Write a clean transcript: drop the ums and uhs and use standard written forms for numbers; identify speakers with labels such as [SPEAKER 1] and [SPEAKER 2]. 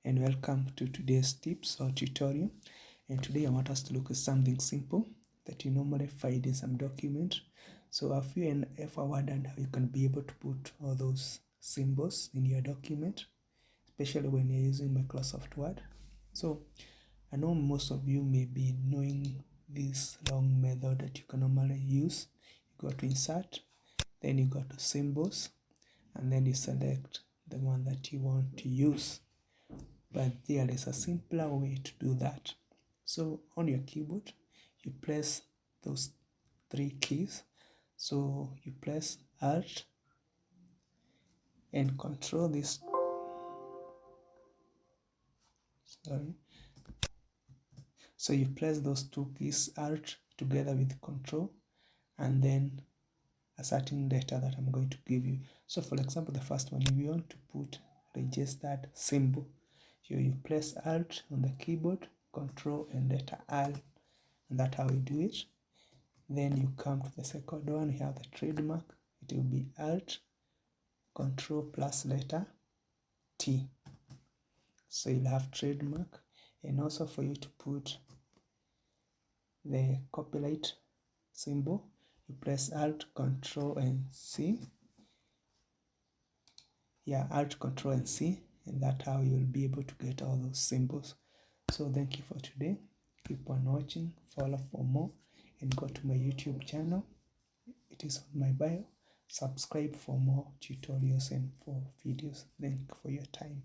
[SPEAKER 1] and welcome to today's tips or tutorial. And today I want us to look at something simple that you normally find in some document. So a few and ever wondered how you can be able to put all those symbols in your document, especially when you're using Microsoft Word. So I know most of you may be knowing this long method that you can normally use. You go to insert, then you go to symbols, and then you select the one that you want to use. But there is a simpler way to do that. So on your keyboard, you press those three keys. So you press Alt and Control this. Sorry. So you press those two keys, Alt together with Control, and then a certain data that I'm going to give you. So for example, the first one, if you want to put registered symbol, you press Alt on the keyboard, Control and letter R, and that's how we do it. Then you come to the second one, you have the trademark. It will be Alt, Control plus letter T. So you'll have trademark. And also for you to put the copyright symbol, you press Alt, Control and C. Yeah, Alt, Control and C. And that's how you'll be able to get all those symbols. So thank you for today. Keep on watching, follow for more, and go to my YouTube channel. It is on my bio. Subscribe for more tutorials and for videos. Thank you for your time.